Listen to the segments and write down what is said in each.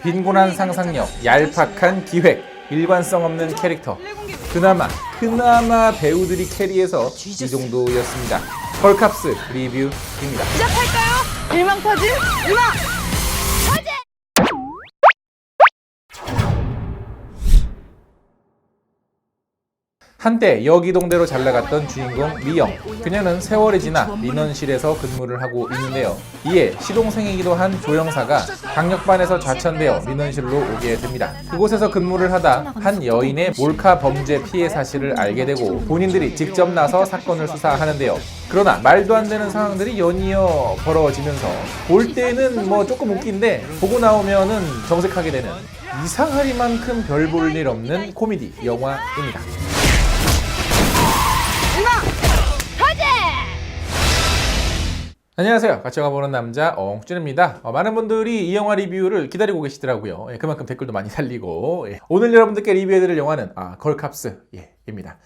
빈곤한 상상력, 얄팍한 기획, 일관성 없는 캐릭터. 그나마 배우들이 캐리해서 이 정도였습니다. 컬캅스 리뷰입니다. 시작할까요? 일망타진 일망! 한때 여기동대로 잘 나갔던 주인공 미영. 그녀는 세월이 지나 민원실에서 근무를 하고 있는데요. 이에 시동생이기도 한 조영사가 강력반에서 좌천되어 민원실로 오게 됩니다. 그곳에서 근무를 하다 한 여인의 몰카 범죄 피해 사실을 알게 되고 본인들이 직접 나서 사건을 수사하는데요. 그러나 말도 안 되는 상황들이 연이어 벌어지면서 볼 때는 뭐 조금 웃긴데 보고 나오면은 정색하게 되는 이상하리만큼 별 볼 일 없는 코미디 영화입니다. 안녕하세요. 같이 영화 보는 남자 엉준입니다. 많은 분들이 이 영화 리뷰를 기다리고 계시더라고요. 그만큼 댓글도 많이 달리고 오늘 여러분들께 리뷰해드릴 영화는 컬캅스 입니다.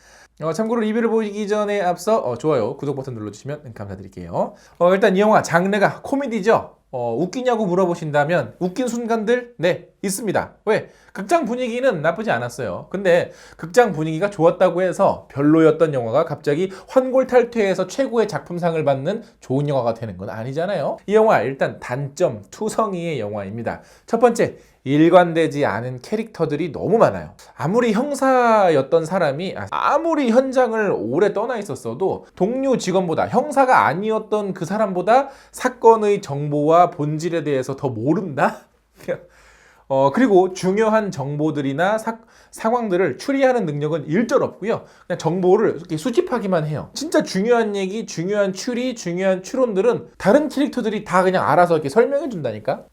참고로 리뷰를 보기 전에 앞서 좋아요, 구독 버튼 눌러주시면 감사드릴게요. 일단 이 영화 장르가 코미디죠. 웃기냐고 물어보신다면 웃긴 순간들 있습니다. 왜? 극장 분위기는 나쁘지 않았어요. 근데 극장 분위기가 좋았다고 해서 별로였던 영화가 갑자기 환골탈퇴해서 최고의 작품상을 받는 좋은 영화가 되는 건 아니잖아요. 이 영화 일단 단점 투성이의 영화입니다. 첫 번째, 일관되지 않은 캐릭터들이 너무 많아요. 아무리 형사였던 사람이 아무리 현장을 오래 떠나 있었어도 동료 직원보다, 형사가 아니었던 그 사람보다 사건의 정보와 본질에 대해서 더 모른다? 그리고 중요한 정보들이나 상황들을 추리하는 능력은 일절 없고요. 그냥 정보를 이렇게 수집하기만 해요. 진짜 중요한 얘기, 중요한 추리, 중요한 추론들은 다른 캐릭터들이 다 그냥 알아서 이렇게 설명해 준다니까?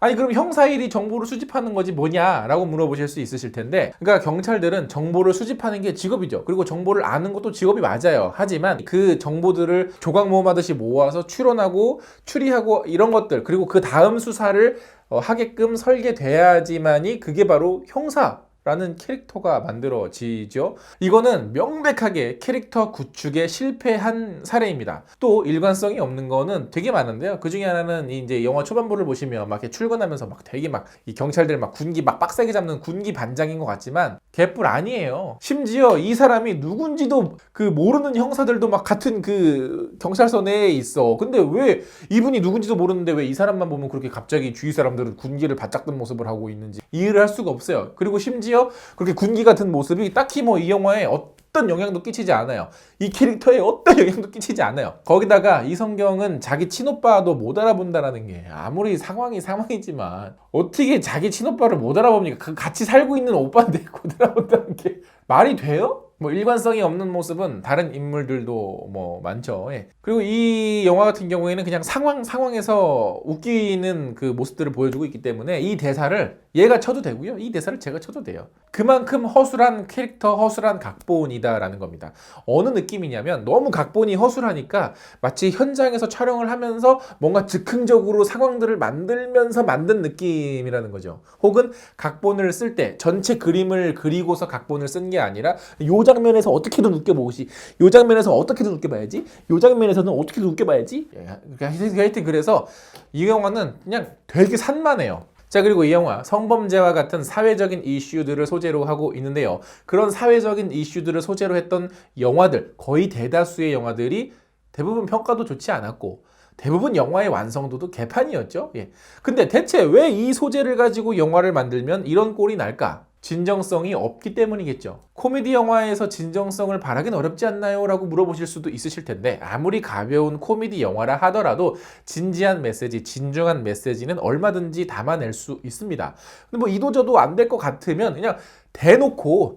아니 그럼 형사 일이 정보를 수집하는 거지 뭐냐라고 물어보실 수 있으실 텐데, 그러니까 경찰들은 정보를 수집하는 게 직업이죠. 그리고 정보를 아는 것도 직업이 맞아요. 하지만 그 정보들을 조각 모음하듯이 모아서 추론하고 추리하고 이런 것들, 그리고 그 다음 수사를 하게끔 설계돼야지만이 그게 바로 형사라는 캐릭터가 만들어지죠. 이거는 명백하게 캐릭터 구축에 실패한 사례입니다. 또 일관성이 없는 거는 되게 많은데요. 그 중에 하나는 이제 영화 초반부를 보시면 막 이렇게 출근하면서 막 되게 막 이 경찰들 막 군기 막 빡세게 잡는 군기 반장인 것 같지만 개뿔 아니에요. 심지어 이 사람이 누군지도 그 모르는 형사들도 막 같은 그 경찰서 내에 있어. 근데 왜 이분이 누군지도 모르는데 왜 이 사람만 보면 그렇게 갑자기 주위 사람들은 군기를 바짝 든 모습을 하고 있는지 이해를 할 수가 없어요. 그리고 심지어 그렇게 군기 같은 모습이 딱히 뭐 이 영화에 어떤 영향도 끼치지 않아요. 이 캐릭터에 어떤 영향도 끼치지 않아요. 거기다가 이성경은 자기 친오빠도 못 알아본다라는 게, 아무리 상황이 상황이지만 어떻게 자기 친오빠를 못 알아봅니까? 그 같이 살고 있는 오빠인데 못 알아본다는 게 말이 돼요? 뭐 일관성이 없는 모습은 다른 인물들도 뭐 많죠. 그리고 이 영화 같은 경우에는 그냥 상황에서 웃기는 그 모습들을 보여주고 있기 때문에 이 대사를 얘가 쳐도 되고요, 이 대사를 제가 쳐도 돼요. 그만큼 허술한 캐릭터, 허술한 각본이다라는 겁니다. 어느 느낌이냐면 너무 각본이 허술하니까 마치 현장에서 촬영을 하면서 뭔가 즉흥적으로 상황들을 만들면서 만든 느낌이라는 거죠. 혹은 각본을 쓸 때 전체 그림을 그리고서 각본을 쓴 게 아니라 요 장면에서 어떻게든 웃겨보지, 요 장면에서 어떻게든 웃겨봐야지, 요 장면에서는 어떻게든 웃겨봐야지. 하여튼 그래서 이 영화는 그냥 되게 산만해요. 자, 그리고 이 영화 성범죄와 같은 사회적인 이슈들을 소재로 하고 있는데요. 그런 사회적인 이슈들을 소재로 했던 영화들, 거의 대다수의 영화들이 대부분 평가도 좋지 않았고 대부분 영화의 완성도도 개판이었죠. 근데 대체 왜 이 소재를 가지고 영화를 만들면 이런 꼴이 날까? 진정성이 없기 때문이겠죠. 코미디 영화에서 진정성을 바라긴 어렵지 않나요? 라고 물어보실 수도 있으실 텐데, 아무리 가벼운 코미디 영화라 하더라도 진지한 메시지, 진중한 메시지는 얼마든지 담아낼 수 있습니다. 근데 뭐 이도저도 안 될 것 같으면 그냥 대놓고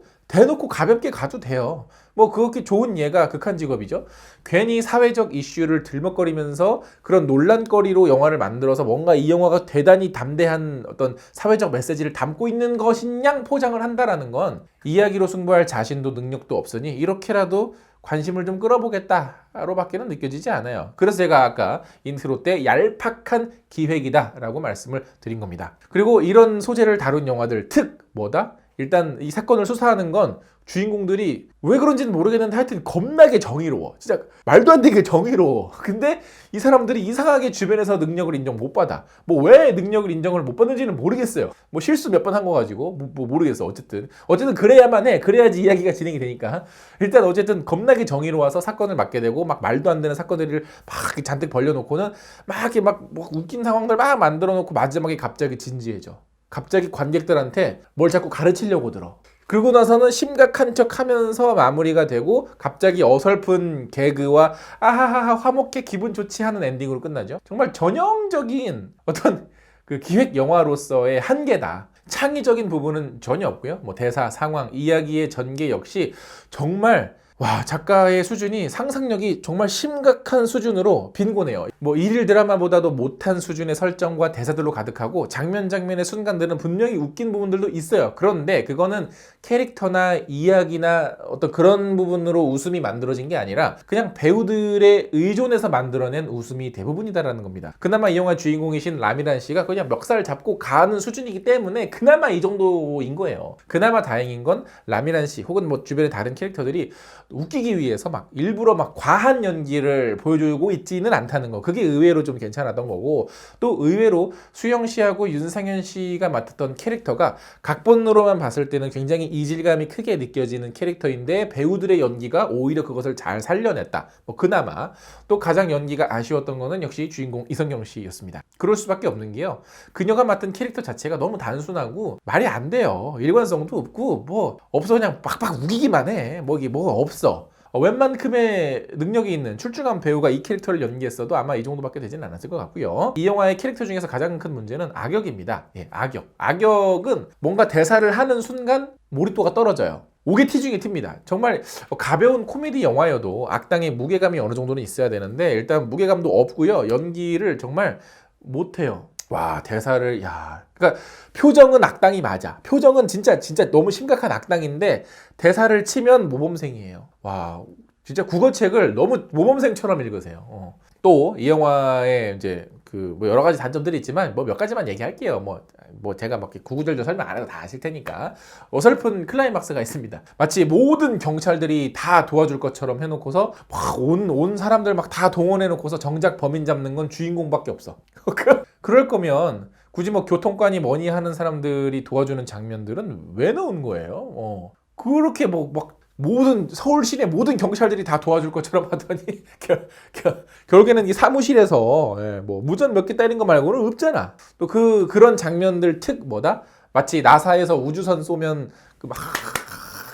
가볍게 가도 돼요. 뭐 그렇게 좋은 예가 극한직업이죠. 괜히 사회적 이슈를 들먹거리면서 그런 논란거리로 영화를 만들어서 뭔가 이 영화가 대단히 담대한 어떤 사회적 메시지를 담고 있는 것인 양 포장을 한다라는 건 이야기로 승부할 자신도 능력도 없으니 이렇게라도 관심을 좀 끌어보겠다로 밖에는 느껴지지 않아요. 그래서 제가 아까 인트로 때 얄팍한 기획이다 라고 말씀을 드린 겁니다. 그리고 이런 소재를 다룬 영화들 뭐다? 일단 이 사건을 수사하는 건 주인공들이 왜 그런지는 모르겠는데 하여튼 겁나게 정의로워. 진짜 말도 안 되게 정의로워. 근데 이 사람들이 이상하게 주변에서 능력을 인정 못 받아. 뭐 왜 능력을 인정을 못 받는지는 모르겠어요. 뭐 실수 몇 번 한 거 가지고 뭐 모르겠어. 어쨌든 그래야만 해. 그래야지 이야기가 진행이 되니까. 일단 어쨌든 겁나게 정의로워서 사건을 맡게 되고 막 말도 안 되는 사건들을 막 잔뜩 벌려놓고는 막 이렇게 막 뭐 웃긴 상황들 막 만들어 놓고 마지막에 갑자기 진지해져. 갑자기 관객들한테 뭘 자꾸 가르치려고 들어. 그러고 나서는 심각한 척 하면서 마무리가 되고 갑자기 어설픈 개그와 아하하하 화목해 기분 좋지 하는 엔딩으로 끝나죠. 정말 전형적인 어떤 그 기획 영화로서의 한계다. 창의적인 부분은 전혀 없고요. 뭐 대사, 상황, 이야기의 전개 역시 정말 와, 작가의 수준이 상상력이 정말 심각한 수준으로 빈곤해요. 뭐 일일 드라마보다도 못한 수준의 설정과 대사들로 가득하고 장면의 순간들은 분명히 웃긴 부분들도 있어요. 그런데 그거는 캐릭터나 이야기나 어떤 그런 부분으로 웃음이 만들어진 게 아니라 그냥 배우들의 의존해서 만들어낸 웃음이 대부분이다라는 겁니다. 그나마 이 영화 주인공이신 라미란 씨가 그냥 멱살 잡고 가는 수준이기 때문에 그나마 이 정도인 거예요. 그나마 다행인 건 라미란 씨 혹은 뭐 주변의 다른 캐릭터들이 웃기기 위해서 막 일부러 막 과한 연기를 보여주고 있지는 않다는 거. 그게 의외로 좀 괜찮았던 거고, 또 의외로 수영 씨하고 윤상현 씨가 맡았던 캐릭터가 각본으로만 봤을 때는 굉장히 이질감이 크게 느껴지는 캐릭터인데 배우들의 연기가 오히려 그것을 잘 살려냈다. 뭐 그나마. 또 가장 연기가 아쉬웠던 거는 역시 주인공 이성경 씨였습니다. 그럴 수밖에 없는 게요. 그녀가 맡은 캐릭터 자체가 너무 단순하고 말이 안 돼요. 일관성도 없고 뭐 없어. 그냥 빡빡 우기기만 해. 뭐 이게 뭐가 없어. 웬만큼의 능력이 있는 출중한 배우가 이 캐릭터를 연기했어도 아마 이 정도밖에 되지는 않았을 것 같고요. 이 영화의 캐릭터 중에서 가장 큰 문제는 악역입니다. 예, 악역. 악역은 뭔가 대사를 하는 순간 몰입도가 떨어져요. 오게 티 중에 티입니다. 정말 가벼운 코미디 영화여도 악당의 무게감이 어느 정도는 있어야 되는데 일단 무게감도 없고요. 연기를 정말 못해요. 와, 대사를 그러니까 표정은 악당이 맞아. 표정은 진짜 너무 심각한 악당인데 대사를 치면 모범생이에요. 와, 진짜 국어책을 너무 모범생처럼 읽으세요. 또 이 영화에 이제 뭐 여러 가지 단점들이 있지만 뭐 몇 가지만 얘기할게요. 뭐 제가 막 구구절절 설명 안 해도 다 아실 테니까. 어설픈 클라이막스가 있습니다. 마치 모든 경찰들이 다 도와줄 것처럼 해놓고서 막 온 사람들 막 다 동원해놓고서 정작 범인 잡는 건 주인공밖에 없어. 그럴 거면 굳이 뭐 교통관이 뭐니 하는 사람들이 도와주는 장면들은 왜 넣은 거예요? 그렇게 막 모든 서울 시내 모든 경찰들이 다 도와줄 것처럼 하더니 결국에는 이 사무실에서 뭐 무전 몇 개 때린 거 말고는 없잖아. 또 그런 장면들 마치 나사에서 우주선 쏘면 막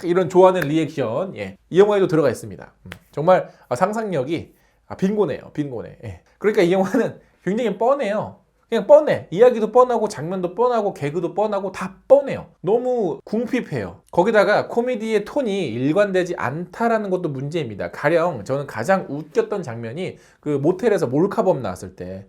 이런 좋아하는 리액션 이 영화에도 들어가 있습니다. 정말 상상력이 빈곤해. 그러니까 이 영화는 굉장히 뻔해요. 그냥 뻔해. 이야기도 뻔하고 장면도 뻔하고 개그도 뻔하고 다 뻔해요. 너무 궁핍해요. 거기다가 코미디의 톤이 일관되지 않다라는 것도 문제입니다. 가령 저는 가장 웃겼던 장면이 그 모텔에서 몰카범 나왔을 때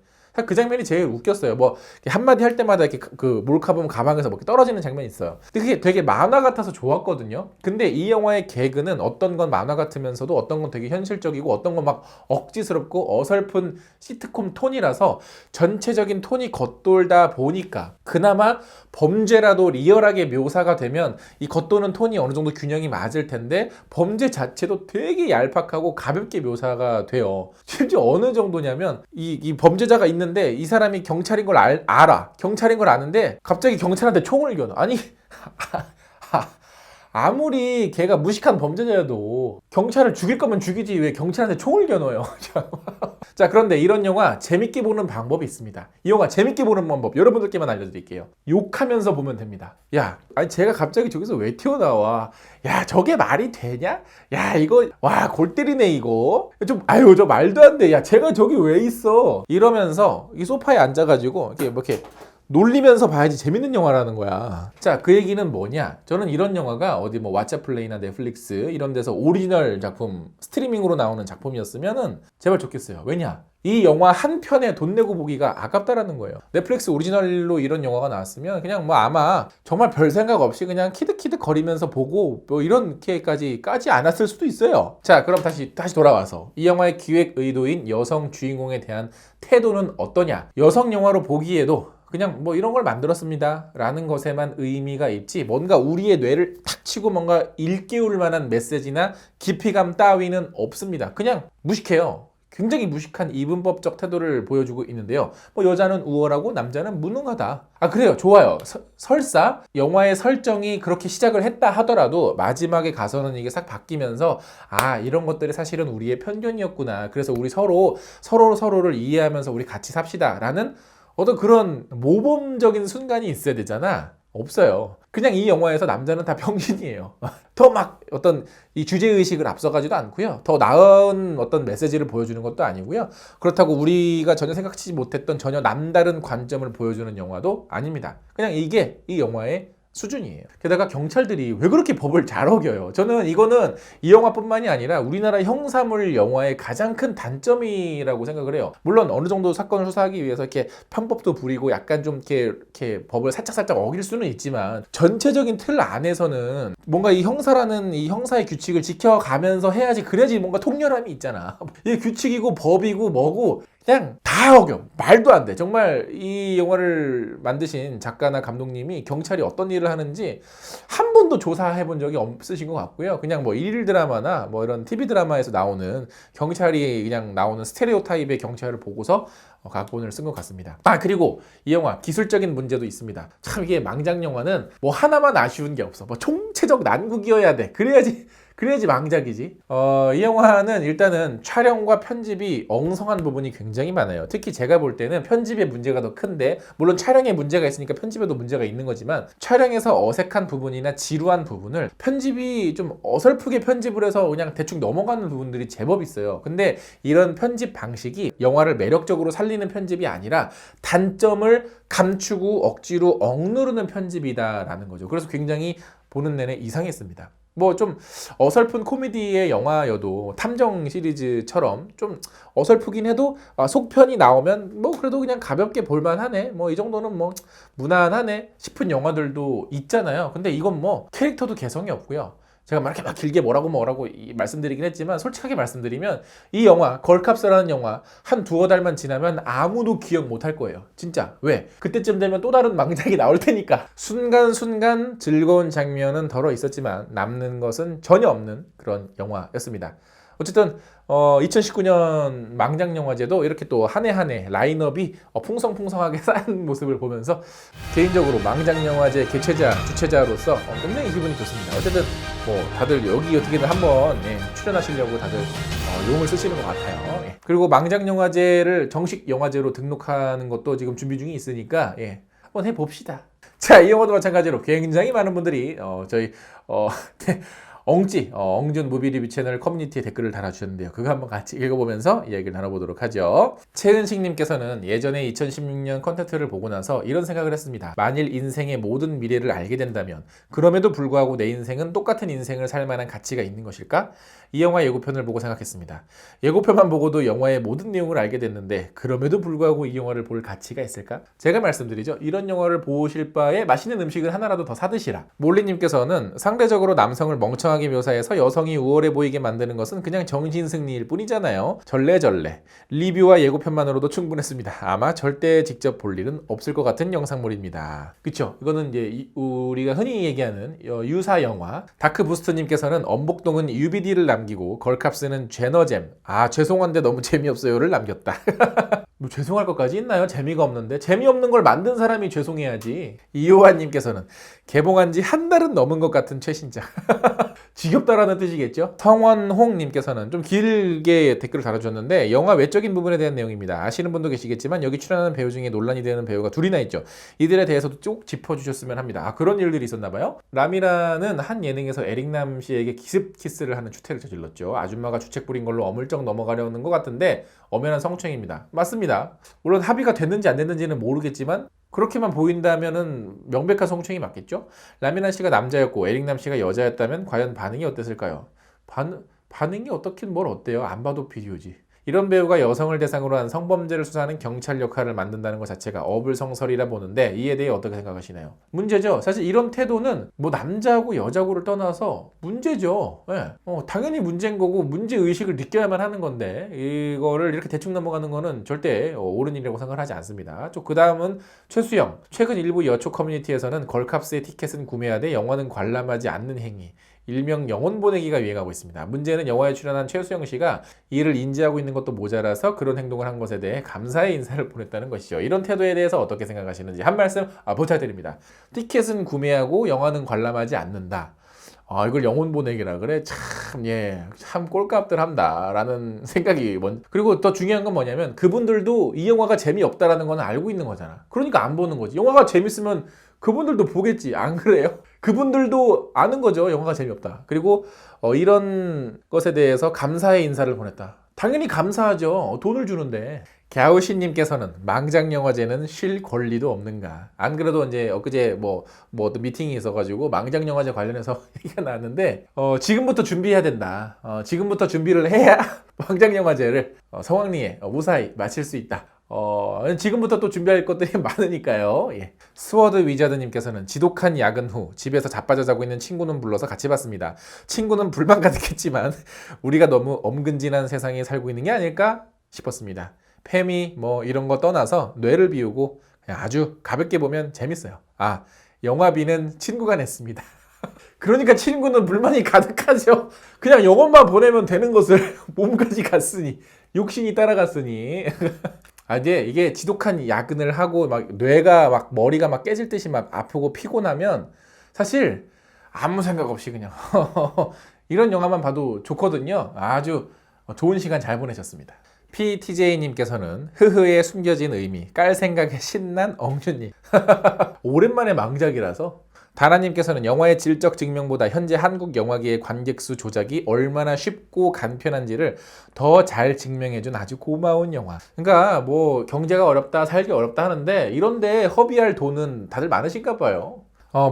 그 장면이 제일 웃겼어요. 뭐 한마디 할 때마다 이렇게 그 몰카범 가방에서 뭐 떨어지는 장면이 있어요. 근데 그게 되게 만화 같아서 좋았거든요. 근데 이 영화의 개그는 어떤 건 만화 같으면서도 어떤 건 되게 현실적이고 어떤 건 막 억지스럽고 어설픈 시트콤 톤이라서 전체적인 톤이 겉돌다 보니까 그나마 범죄라도 리얼하게 묘사가 되면 이 겉도는 톤이 어느 정도 균형이 맞을 텐데 범죄 자체도 되게 얄팍하고 가볍게 묘사가 돼요. 심지어 어느 정도냐면 이 범죄자가 있는데 이 사람이 경찰인 걸 알아. 경찰인 걸 아는데 갑자기 경찰한테 총을 겨눠. 아니 아무리 걔가 무식한 범죄자여도 경찰을 죽일 거면 죽이지 왜 경찰한테 총을 겨눠요. 자, 그런데 이런 영화 재밌게 보는 방법이 있습니다. 이 영화 재밌게 보는 방법 여러분들께만 알려드릴게요. 욕하면서 보면 됩니다. 아니 제가 갑자기 저기서 왜 튀어나와? 저게 말이 되냐? 이거 골 때리네 이거. 저 말도 안 돼. 제가 저기 왜 있어? 이러면서 이 소파에 앉아가지고 이렇게 놀리면서 봐야지 재밌는 영화라는 거야. 자, 그 얘기는 뭐냐? 저는 이런 영화가 어디 뭐 왓챠플레이나 넷플릭스 이런 데서 오리지널 작품, 스트리밍으로 나오는 작품이었으면은 제발 좋겠어요. 왜냐? 이 영화 한 편에 돈 내고 보기가 아깝다라는 거예요. 넷플릭스 오리지널로 이런 영화가 나왔으면 그냥 뭐 아마 정말 별 생각 없이 그냥 키득키득 거리면서 보고 뭐 이렇게까지 까지 않았을 수도 있어요. 자, 그럼 다시 돌아와서 이 영화의 기획 의도인 여성 주인공에 대한 태도는 어떠냐? 여성 영화로 보기에도 그냥 뭐 이런 걸 만들었습니다 라는 것에만 의미가 있지 뭔가 우리의 뇌를 탁 치고 뭔가 일깨울 만한 메시지나 깊이감 따위는 없습니다. 그냥 무식해요. 굉장히 무식한 이분법적 태도를 보여주고 있는데요. 뭐 여자는 우월하고 남자는 무능하다. 아 그래요. 좋아요. 설사 영화의 설정이 그렇게 시작을 했다 하더라도 마지막에 가서는 이게 싹 바뀌면서 아 이런 것들이 사실은 우리의 편견이었구나. 그래서 우리 서로를 이해하면서 우리 같이 삽시다 라는 어떤 그런 모범적인 순간이 있어야 되잖아. 없어요. 그냥 이 영화에서 남자는 다 병신이에요. 더 막 어떤 이 주제의식을 앞서가지도 않고요. 더 나은 어떤 메시지를 보여주는 것도 아니고요. 그렇다고 우리가 전혀 생각지 못했던 전혀 남다른 관점을 보여주는 영화도 아닙니다. 그냥 이게 이 영화의 수준이에요. 게다가 경찰들이 왜 그렇게 법을 잘 어겨요? 저는 이거는 이 영화뿐만이 아니라 우리나라 형사물 영화의 가장 큰 단점이라고 생각을 해요. 물론 어느 정도 사건을 수사하기 위해서 이렇게 편법도 부리고 약간 좀 이렇게 법을 살짝 어길 수는 있지만 전체적인 틀 안에서는 뭔가 이 형사라는 이 형사의 규칙을 지켜가면서 해야지 그래야지 뭔가 통렬함이 있잖아. 이게 규칙이고 법이고 뭐고 그냥 다 어겨. 말도 안 돼. 정말 이 영화를 만드신 작가나 감독님이 경찰이 어떤 일을 하는지 한 번도 조사해 본 적이 없으신 것 같고요. 그냥 뭐 일일 드라마나 뭐 이런 TV 드라마에서 나오는 경찰이 그냥 나오는 스테레오 타입의 경찰을 보고서 각본을 쓴 것 같습니다. 아 그리고 이 영화 기술적인 문제도 있습니다. 참 이게 망작 영화는 뭐 하나만 아쉬운 게 없어. 뭐 총체적 난국이어야 돼. 그래야지 망작이지. 이 영화는 일단은 촬영과 편집이 엉성한 부분이 굉장히 많아요. 특히 제가 볼 때는 편집의 문제가 더 큰데 물론 촬영에 문제가 있으니까 편집에도 문제가 있는 거지만 촬영에서 어색한 부분이나 지루한 부분을 편집이 좀 어설프게 편집을 해서 그냥 대충 넘어가는 부분들이 제법 있어요. 근데 이런 편집 방식이 영화를 매력적으로 살리는 편집이 아니라 단점을 감추고 억지로 억누르는 편집이다라는 거죠. 그래서 굉장히 보는 내내 이상했습니다. 뭐 좀 어설픈 코미디의 영화여도 탐정 시리즈처럼 좀 어설프긴 해도 속편이 나오면 뭐 그래도 그냥 가볍게 볼만하네 뭐 이 정도는 뭐 무난하네 싶은 영화들도 있잖아요. 근데 이건 뭐 캐릭터도 개성이 없고요. 제가 막 이렇게 막 길게 뭐라고 말씀드리긴 했지만 솔직하게 말씀드리면 이 영화 걸캅스라는 영화 한 두어 달만 지나면 아무도 기억 못할 거예요. 진짜. 왜? 그때쯤 되면 또 다른 망작이 나올 테니까. 순간순간 즐거운 장면은 덜어 있었지만 남는 것은 전혀 없는 그런 영화였습니다. 어쨌든 2019년 망작영화제도 이렇게 또 한 해 한 해 라인업이 풍성풍성하게 쌓인 모습을 보면서 개인적으로 망작영화제 개최자, 주최자로서 굉장히 기분이 좋습니다. 어쨌든 뭐 다들 여기 어떻게든 한번 출연하시려고 다들 용을 쓰시는 것 같아요. 그리고 망작영화제를 정식 영화제로 등록하는 것도 지금 준비 중에 있으니까 한번 해봅시다. 자, 이 영화도 마찬가지로 굉장히 많은 분들이 저희 엉준 무비 리뷰 채널 커뮤니티에 댓글을 달아주셨는데요. 그거 한번 같이 읽어보면서 이야기를 나눠보도록 하죠. 최은식님께서는 예전에 2016년 컨텐츠를 보고 나서 이런 생각을 했습니다. 만일 인생의 모든 미래를 알게 된다면 그럼에도 불구하고 내 인생은 똑같은 인생을 살 만한 가치가 있는 것일까? 이 영화 예고편을 보고 생각했습니다. 예고편만 보고도 영화의 모든 내용을 알게 됐는데 그럼에도 불구하고 이 영화를 볼 가치가 있을까? 제가 말씀드리죠. 이런 영화를 보실 바에 맛있는 음식을 하나라도 더 사드시라. 몰리님께서는 상대적으로 남성을 멍청하게 묘사해서 여성이 우월해 보이게 만드는 것은 그냥 정신승리일 뿐이잖아요. 절레절레. 리뷰와 예고편만으로도 충분했습니다. 아마 절대 직접 볼 일은 없을 것 같은 영상물입니다. 그쵸? 이거는 이제 우리가 흔히 얘기하는 유사 영화. 다크부스트님께서는 엄복동은 UBD를 남기고 걸캅스는 죄너잼. 죄송한데 너무 재미없어요를 남겼다. 뭐 죄송할 것까지 있나요? 재미가 없는데. 재미없는 걸 만든 사람이 죄송해야지. 이호환님께서는 개봉한 지 한 달은 넘은 것 같은 최신작. 지겹다라는 뜻이겠죠? 성원홍님께서는 좀 길게 댓글을 달아주셨는데 영화 외적인 부분에 대한 내용입니다. 아시는 분도 계시겠지만 여기 출연하는 배우 중에 논란이 되는 배우가 둘이나 있죠. 이들에 대해서도 쭉 짚어주셨으면 합니다. 그런 일들이 있었나봐요. 람이라는 한 예능에서 에릭남 씨에게 기습 키스를 하는 추태를 저질렀죠. 아줌마가 주책 부린 걸로 어물쩍 넘어가려는 것 같은데 엄연한 성추행입니다. 맞습니다. 물론 합의가 됐는지 안 됐는지는 모르겠지만 그렇게만 보인다면은 명백한 성추행이 맞겠죠? 라미나 씨가 남자였고 에릭남 씨가 여자였다면 과연 반응이 어땠을까요? 반응이 어떻긴 뭘 어때요? 안 봐도 비디오지. 이런 배우가 여성을 대상으로 한 성범죄를 수사하는 경찰 역할을 만든다는 것 자체가 어불성설이라 보는데 이에 대해 어떻게 생각하시나요? 문제죠. 사실 이런 태도는 뭐 남자고 여자고를 떠나서 문제죠. 예. 당연히 문제인 거고 문제의식을 느껴야만 하는 건데 이거를 이렇게 대충 넘어가는 거는 절대 옳은 일이라고 생각을 하지 않습니다. 그 다음은 최수영. 최근 일부 여초 커뮤니티에서는 걸캅스의 티켓은 구매하되 영화는 관람하지 않는 행위, 일명 영혼 보내기가 유행하고 있습니다. 문제는 영화에 출연한 최수영 씨가 이를 인지하고 있는 것도 모자라서 그런 행동을 한 것에 대해 감사의 인사를 보냈다는 것이죠. 이런 태도에 대해서 어떻게 생각하시는지 한 말씀 부탁드립니다. 티켓은 구매하고 영화는 관람하지 않는다. 이걸 영혼 보내기라 그래? 참 꼴값들 한다라는 생각이 그리고 더 중요한 건 뭐냐면 그분들도 이 영화가 재미없다라는 건 알고 있는 거잖아. 그러니까 안 보는 거지. 영화가 재밌으면 그분들도 보겠지. 안 그래요? 그분들도 아는 거죠. 영화가 재미없다. 그리고 이런 것에 대해서 감사의 인사를 보냈다. 당연히 감사하죠. 돈을 주는데. 갸우신님께서는 망장영화제는 쉴 권리도 없는가. 안 그래도 이제 엊그제 어떤 미팅이 있어가지고 망장영화제 관련해서 얘기가 나왔는데 지금부터 준비해야 된다. 지금부터 준비를 해야 망장영화제를 성황리에 무사히 마칠 수 있다. 지금부터 또 준비할 것들이 많으니까요. 예. 스워드 위자드님께서는 지독한 야근 후 집에서 자빠져 자고 있는 친구는 불러서 같이 봤습니다. 친구는 불만 가득했지만 우리가 너무 엄근진한 세상에 살고 있는 게 아닐까 싶었습니다. 페미 이런 거 떠나서 뇌를 비우고 그냥 아주 가볍게 보면 재밌어요. 영화비는 친구가 냈습니다. 그러니까 친구는 불만이 가득하죠. 그냥 영혼만 보내면 되는 것을 몸까지 갔으니 욕심이 따라갔으니 이게 지독한 야근을 하고 뇌가 머리가 깨질 듯이 아프고 피곤하면 사실 아무 생각 없이 그냥 이런 영화만 봐도 좋거든요. 아주 좋은 시간 잘 보내셨습니다. PTJ님께서는 흐흐의 숨겨진 의미, 깔 생각에 신난 엉준님. 오랜만에 망작이라서. 다나님께서는 영화의 질적 증명보다 현재 한국 영화계의 관객수 조작이 얼마나 쉽고 간편한지를 더 잘 증명해준 아주 고마운 영화. 그러니까 경제가 어렵다, 살기 어렵다 하는데 이런데 허비할 돈은 다들 많으신가 봐요.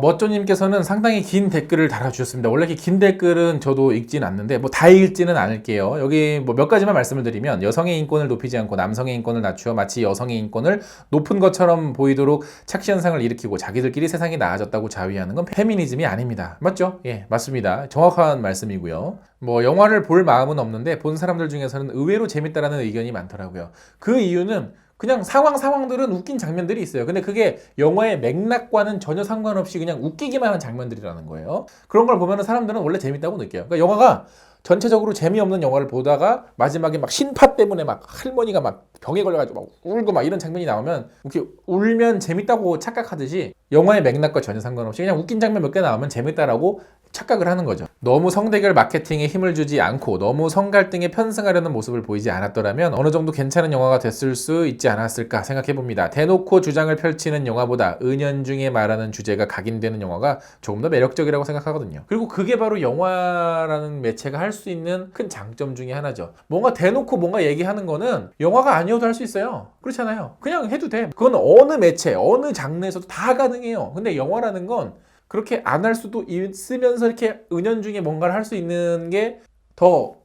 멋조님께서는 상당히 긴 댓글을 달아주셨습니다. 원래 이렇게 긴 댓글은 저도 읽진 않는데 다 읽지는 않을게요. 여기 몇 가지만 말씀을 드리면 여성의 인권을 높이지 않고 남성의 인권을 낮추어 마치 여성의 인권을 높은 것처럼 보이도록 착시현상을 일으키고 자기들끼리 세상이 나아졌다고 자위하는 건 페미니즘이 아닙니다. 맞죠? 예, 맞습니다. 정확한 말씀이고요. 영화를 볼 마음은 없는데 본 사람들 중에서는 의외로 재밌다라는 의견이 많더라고요. 그 이유는 그냥 상황들은 웃긴 장면들이 있어요. 근데 그게 영화의 맥락과는 전혀 상관없이 그냥 웃기기만 하는 장면들이라는 거예요. 그런 걸 보면 사람들은 원래 재밌다고 느껴요. 그러니까 영화가 전체적으로 재미없는 영화를 보다가 마지막에 신파 때문에 할머니가 병에 걸려가지고 울고 이런 장면이 나오면 이렇게 울면 재밌다고 착각하듯이 영화의 맥락과 전혀 상관없이 그냥 웃긴 장면 몇 개 나오면 재밌다라고 착각을 하는 거죠. 너무 성대결 마케팅에 힘을 주지 않고 너무 성갈등에 편승하려는 모습을 보이지 않았더라면 어느 정도 괜찮은 영화가 됐을 수 있지 않았을까 생각해봅니다. 대놓고 주장을 펼치는 영화보다 은연중에 말하는 주제가 각인되는 영화가 조금 더 매력적이라고 생각하거든요. 그리고 그게 바로 영화라는 매체가 할 수 있는 큰 장점 중에 하나죠. 뭔가 대놓고 뭔가 얘기하는 거는 영화가 아니어도 할 수 있어요. 그렇잖아요. 그냥 해도 돼. 그건 어느 매체, 어느 장르에서도 다 가능해요. 근데 영화라는 건 그렇게 안 할 수도 있으면서 이렇게 은연중에 뭔가를 할 수 있는 게 더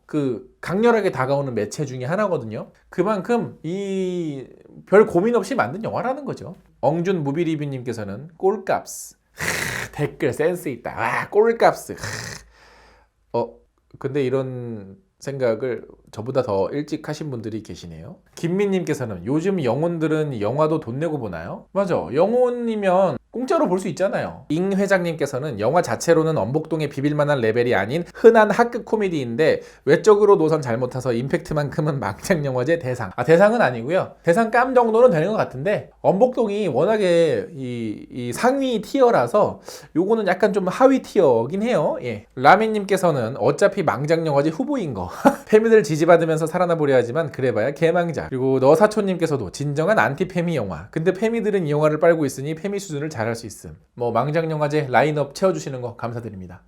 강렬하게 다가오는 매체 중에 하나거든요. 그만큼 별 고민 없이 만든 영화라는 거죠. 엉준 무비리뷰님께서는 꼴값. 댓글 센스 있다. 꼴값. 근데 이런 생각을 저보다 더 일찍 하신 분들이 계시네요. 김민님께서는 요즘 영혼들은 영화도 돈 내고 보나요? 맞아. 영혼이면 공짜로 볼 수 있잖아요. 잉 회장님께서는 영화 자체로는 엄복동의 비빌만한 레벨이 아닌 흔한 학급 코미디인데 외적으로 노선 잘못 타서 임팩트만큼은 망장영화제 대상. 대상은 아니고요. 대상 감 정도는 되는 것 같은데 엄복동이 워낙에 이 상위 티어라서 요거는 약간 좀 하위 티어긴 해요. 예. 라민님께서는 어차피 망장영화제 후보인 거 페미들 지지받으면서 살아나보려 하지만 그래봐야 개망자. 그리고 너사촌님께서도 진정한 안티페미 영화. 근데 페미들은 이 영화를 빨고 있으니 페미 수준을 잘할 수 있음. 망장영화제 라인업 채워주시는 거 감사드립니다.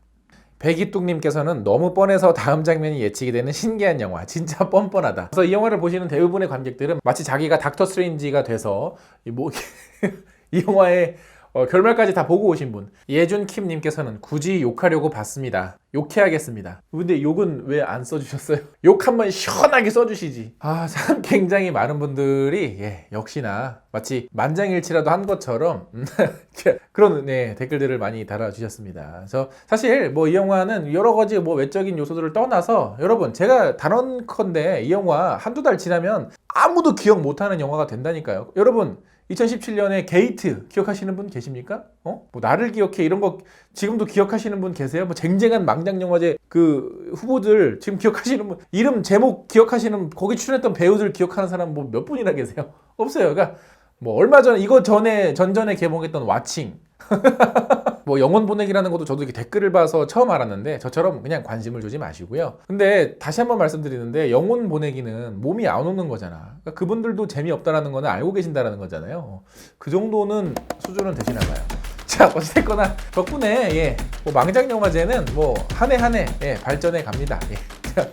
백이뚝님께서는 너무 뻔해서 다음 장면이 예측이 되는 신기한 영화. 진짜 뻔뻔하다. 그래서 이 영화를 보시는 대부분의 관객들은 마치 자기가 닥터 스트레인지가 돼서 이 영화의 결말까지 다 보고 오신 분 예준킴님께서는 굳이 욕하려고 봤습니다. 욕해야겠습니다. 근데 욕은 왜 안 써주셨어요? 욕 한번 시원하게 써주시지. 참 굉장히 많은 분들이 역시나 마치 만장일치라도 한 것처럼 그런 댓글들을 많이 달아주셨습니다. 그래서 사실 뭐 이 영화는 여러 가지 뭐 외적인 요소들을 떠나서 여러분 제가 단언컨대 이 영화 한두 달 지나면 아무도 기억 못하는 영화가 된다니까요. 여러분 2017년에 게이트 기억하시는 분 계십니까? 뭐 나를 기억해 이런 거 지금도 기억하시는 분 계세요? 뭐 쟁쟁한 망장영화제 그 후보들 지금 기억하시는 분 이름 제목 기억하시는 거기 출연했던 배우들 기억하는 사람 뭐 몇 분이나 계세요? 없어요. 그러니까 뭐 얼마 전에 이거 전전에 개봉했던 왓칭 뭐 영혼 보내기라는 것도 저도 이렇게 댓글을 봐서 처음 알았는데 저처럼 그냥 관심을 주지 마시고요. 근데 다시 한번 말씀드리는데 영혼 보내기는 몸이 안 오는 거잖아. 그러니까 그분들도 재미없다라는 거는 알고 계신다라는 거잖아요. 그 정도는 수준은 되시나 봐요. 자, 어찌됐거나 덕분에 뭐 망장영화제는 뭐 한 해 한 해 발전해 갑니다. 자,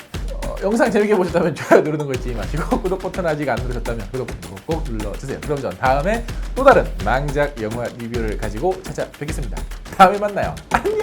영상 재밌게 보셨다면 좋아요 누르는 거 잊지 마시고 구독 버튼 아직 안 누르셨다면 구독 버튼 꼭 눌러주세요. 그럼 전 다음에 또 다른 망작 영화 리뷰를 가지고 찾아뵙겠습니다. 다음에 만나요. 안녕.